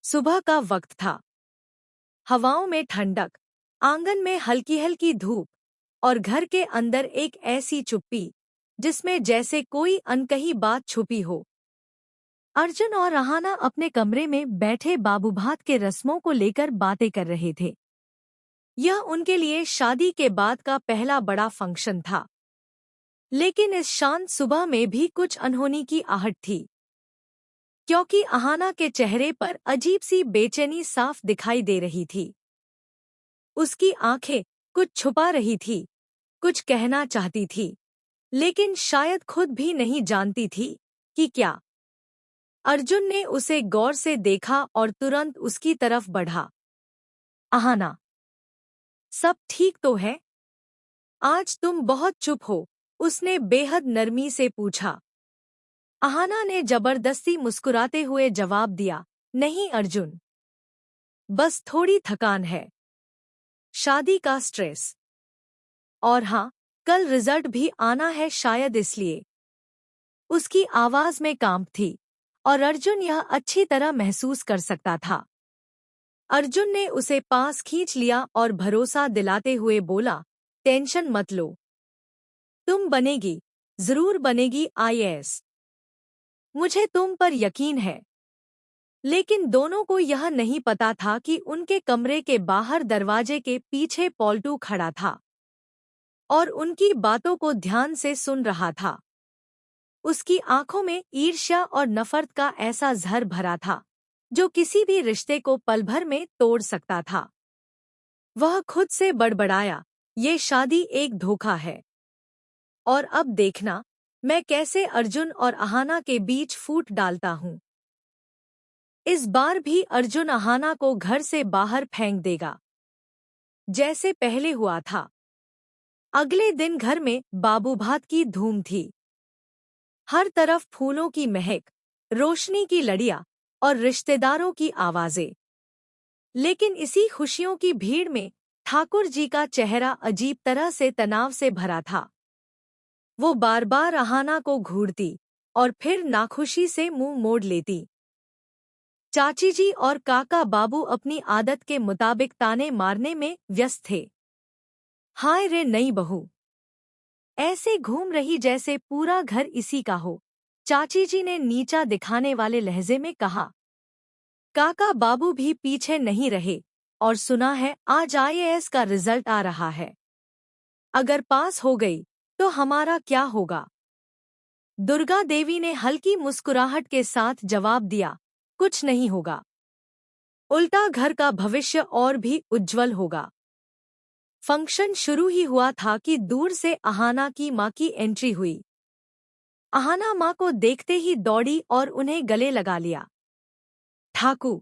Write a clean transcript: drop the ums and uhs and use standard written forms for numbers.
सुबह का वक्त था। हवाओं में ठंडक, आंगन में हल्की हल्की धूप और घर के अंदर एक ऐसी चुप्पी जिसमें जैसे कोई अनकही बात छुपी हो। अर्जुन और रहाना अपने कमरे में बैठे बाबूभात के रस्मों को लेकर बातें कर रहे थे। यह उनके लिए शादी के बाद का पहला बड़ा फंक्शन था। लेकिन इस शांत सुबह में भी कुछ अनहोनी की आहट थी, क्योंकि अहाना के चेहरे पर अजीब सी बेचैनी साफ दिखाई दे रही थी। उसकी आंखें कुछ छुपा रही थी, कुछ कहना चाहती थी, लेकिन शायद खुद भी नहीं जानती थी कि क्या। अर्जुन ने उसे गौर से देखा और तुरंत उसकी तरफ बढ़ा। अहाना, सब ठीक तो है? आज तुम बहुत चुप हो, उसने बेहद नरमी से पूछा। अहाना ने जबरदस्ती मुस्कुराते हुए जवाब दिया, नहीं अर्जुन, बस थोड़ी थकान है, शादी का स्ट्रेस। और हाँ, कल रिजल्ट भी आना है, शायद इसलिए। उसकी आवाज में कांप थी और अर्जुन यह अच्छी तरह महसूस कर सकता था। अर्जुन ने उसे पास खींच लिया और भरोसा दिलाते हुए बोला, टेंशन मत लो, तुम बनेगी, जरूर बनेगी आईएएस। मुझे तुम पर यकीन है। लेकिन दोनों को यह नहीं पता था कि उनके कमरे के बाहर दरवाजे के पीछे पॉल्टू खड़ा था और उनकी बातों को ध्यान से सुन रहा था। उसकी आंखों में ईर्ष्या और नफरत का ऐसा जहर भरा था जो किसी भी रिश्ते को पल भर में तोड़ सकता था। वह खुद से बड़बड़ाया, ये शादी एक धोखा है। और अब देखना, मैं कैसे अर्जुन और अहाना के बीच फूट डालता हूँ। इस बार भी अर्जुन अहाना को घर से बाहर फेंक देगा, जैसे पहले हुआ था। अगले दिन घर में बाबूभात की धूम थी। हर तरफ फूलों की महक, रोशनी की लड़ियां और रिश्तेदारों की आवाजें। लेकिन इसी खुशियों की भीड़ में ठाकुर जी का चेहरा अजीब तरह से तनाव से भरा था। वो बार बार अहाना को घूरती और फिर नाखुशी से मुंह मोड़ लेती। चाची जी और काका बाबू अपनी आदत के मुताबिक ताने मारने में व्यस्त थे। हाय रे नई बहू, ऐसे घूम रही जैसे पूरा घर इसी का हो, चाची जी ने नीचा दिखाने वाले लहजे में कहा। काका बाबू भी पीछे नहीं रहे, और सुना है आज आईएएस का रिजल्ट आ रहा है। अगर पास हो गई तो हमारा क्या होगा? दुर्गा देवी ने हल्की मुस्कुराहट के साथ जवाब दिया, कुछ नहीं होगा, उल्टा घर का भविष्य और भी उज्जवल होगा। फंक्शन शुरू ही हुआ था कि दूर से अहाना की मां की एंट्री हुई। अहाना मां को देखते ही दौड़ी और उन्हें गले लगा लिया। ठाकू,